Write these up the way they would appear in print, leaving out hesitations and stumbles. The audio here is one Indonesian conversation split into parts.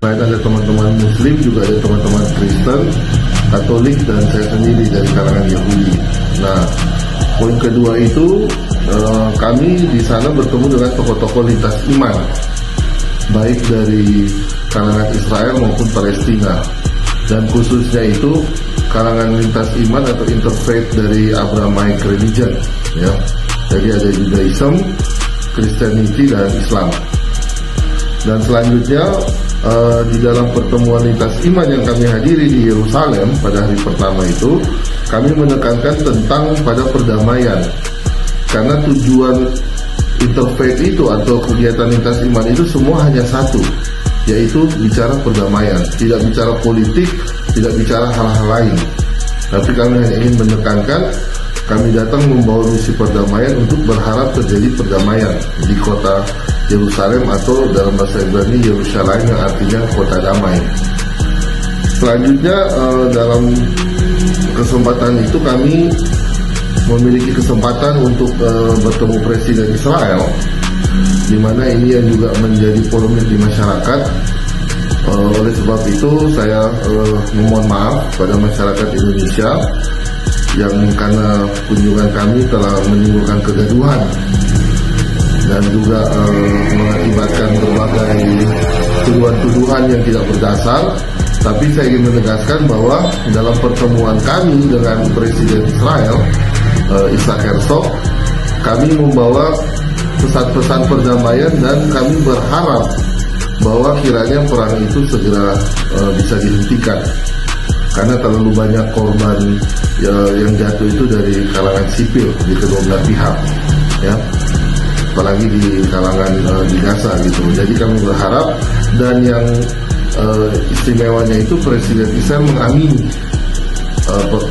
Selain ada teman-teman Muslim, juga ada teman-teman Kristen, Katolik, dan saya sendiri dari kalangan Yahudi. Nah, poin kedua itu kami di sana bertemu dengan tokoh-tokoh lintas iman, baik dari kalangan Israel maupun Palestina, dan khususnya itu kalangan lintas iman atau interfaith dari Abrahamic religion, ya. Jadi ada Judaism, Christianity, dan Islam. Dan selanjutnya di dalam pertemuan lintas iman yang kami hadiri di Yerusalem pada hari pertama itu, kami menekankan tentang pada perdamaian, karena tujuan interfaith itu atau kegiatan lintas iman itu semua hanya satu, yaitu bicara perdamaian, tidak bicara politik, tidak bicara hal-hal lain. Tapi kami hanya ingin menekankan, kami datang membawa misi perdamaian untuk berharap terjadi perdamaian di kota Yerusalem, atau dalam bahasa Ibrani Yerusalem, yang artinya kota damai. Selanjutnya dalam kesempatan itu kami memiliki kesempatan untuk bertemu Presiden Israel, di mana ini yang juga menjadi polemik di masyarakat. Oleh sebab itu saya memohon maaf pada masyarakat Indonesia yang karena kunjungan kami telah menimbulkan kegaduhan dan juga mengakibatkan berbagai tuduhan-tuduhan yang tidak berdasar. Tapi saya ingin menegaskan bahwa dalam pertemuan kami dengan Presiden Israel, Isaac Herzog, kami membawa pesan-pesan perdamaian, dan kami berharap bahwa kiranya perang itu segera bisa dihentikan, karena terlalu banyak korban yang jatuh itu dari kalangan sipil di kedua belah pihak, ya, apalagi di kalangan di Gaza gitu. Jadi kami berharap, dan yang istimewanya itu Presiden Israel mengamini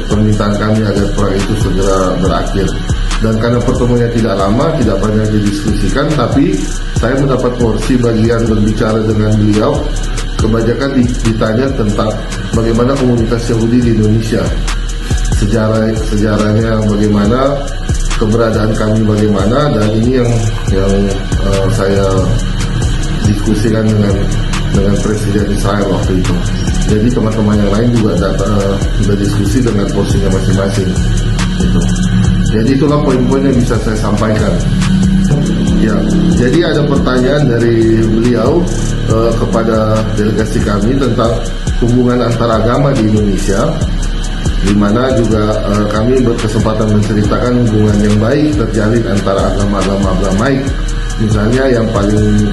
permintaan kami agar perang itu segera berakhir. Dan karena pertemuannya tidak lama, tidak banyak didiskusikan, tapi saya mendapat porsi bagian berbicara dengan beliau. Kebanyakan ditanya tentang bagaimana komunitas Yahudi di Indonesia, sejarahnya bagaimana, keberadaan kami bagaimana, dan ini yang saya diskusikan dengan Presiden Israel waktu itu. Jadi teman-teman yang lain juga berdiskusi dengan porsinya masing-masing. Gitu. Jadi itulah poin-poin yang bisa saya sampaikan. Ya, jadi ada pertanyaan dari beliau kepada delegasi kami tentang hubungan antara agama di Indonesia, di mana juga kami berkesempatan menceritakan hubungan yang baik terjalin antara agama-agama Abrahamic. Misalnya yang paling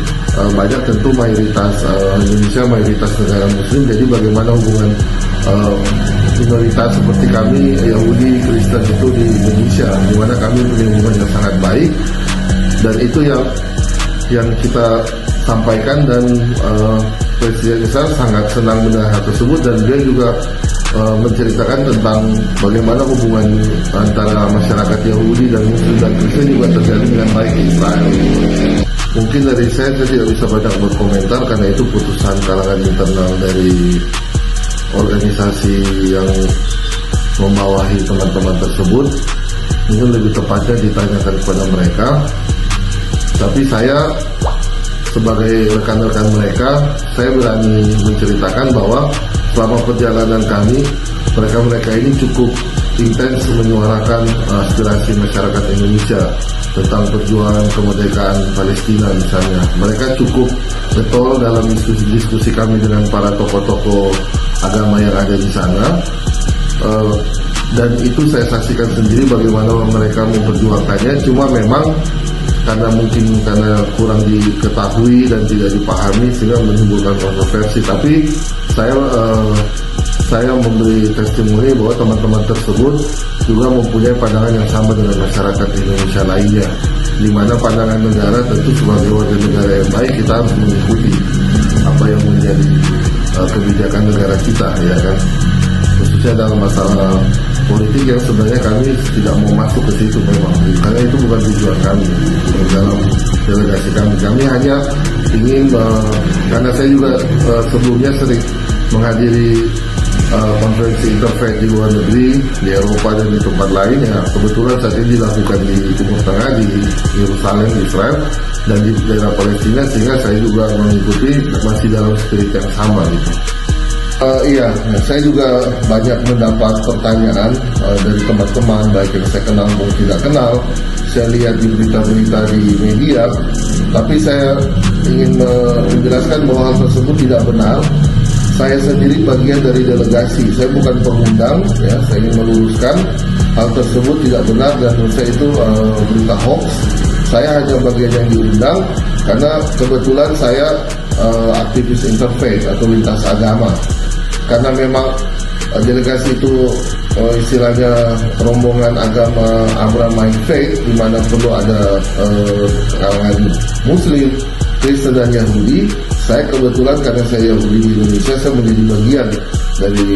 banyak tentu mayoritas Indonesia, mayoritas negara Muslim. Jadi bagaimana hubungan minoritas seperti kami, Yahudi, Kristen itu di Indonesia, di mana kami punya hubungan yang sangat baik, dan itu yang kita sampaikan, dan Presiden Israel sangat senang mendengar hal tersebut, dan dia juga menceritakan tentang bagaimana hubungan antara masyarakat Yahudi dan Muslim dan Kristen juga terjalin dengan baik di Israel. Mungkin dari saya tidak bisa banyak berkomentar karena itu putusan kalangan internal dari organisasi yang membawahi teman-teman tersebut. Mungkin lebih tepatnya ditanyakan kepada mereka. Tapi saya sebagai rekan-rekan mereka, saya berani menceritakan bahwa selama perjalanan kami, mereka ini cukup intens menyuarakan aspirasi masyarakat Indonesia tentang perjuangan kemerdekaan Palestina misalnya. Mereka cukup getol dalam diskusi kami dengan para tokoh-tokoh agama yang ada di sana, dan itu saya saksikan sendiri bagaimana mereka memperjuangkannya. Cuma memang karena kurang diketahui dan tidak dipahami sehingga menimbulkan kontroversi. Tapi saya memberi testimoni bahwa teman-teman tersebut juga mempunyai pandangan yang sama dengan masyarakat Indonesia lainnya, di mana pandangan negara tentu sebagai warga negara yang baik kita harus mengikuti apa yang menjadi kebijakan negara kita, ya kan, khususnya dalam masalah politik yang sebenarnya kami tidak mau masuk ke situ memang, karena itu bukan tujuan kami dalam delegasi kami. Kami hanya ingin karena saya juga sebelumnya sering menghadiri konferensi interfaith di luar negeri, di Eropa dan di tempat lain, ya kebetulan saat ini dilakukan di Timur Tengah, di Yerusalem, Israel, dan di daerah Palestina, sehingga saya juga mengikuti masih dalam spirit yang sama gitu. Iya, saya juga banyak mendapat pertanyaan dari teman-teman, baik yang saya kenal maupun tidak kenal. Saya lihat di berita-berita di media, tapi saya ingin menjelaskan bahwa hal tersebut tidak benar. Saya sendiri bagian dari delegasi, saya bukan pengundang, ya. Saya ingin meluruskan hal tersebut tidak benar dan menurut saya itu berita hoax. Saya hanya bagian yang diundang karena kebetulan saya aktivis interfaith atau lintas agama. Karena memang delegasi itu istilahnya rombongan agama Abrahamic Faith, di mana perlu ada kalangan Muslim, Kristen dan Yahudi. Saya kebetulan karena saya Yahudi di Indonesia, saya menjadi bagian dari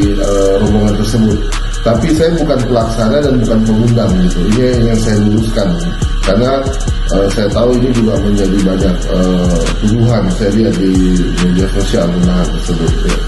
rombongan tersebut. Tapi saya bukan pelaksana dan bukan pengundang gitu. Ini yang saya luruskan karena saya tahu ini juga menjadi banyak tuduhan saya lihat di media sosial tentang hal tersebut. Ya.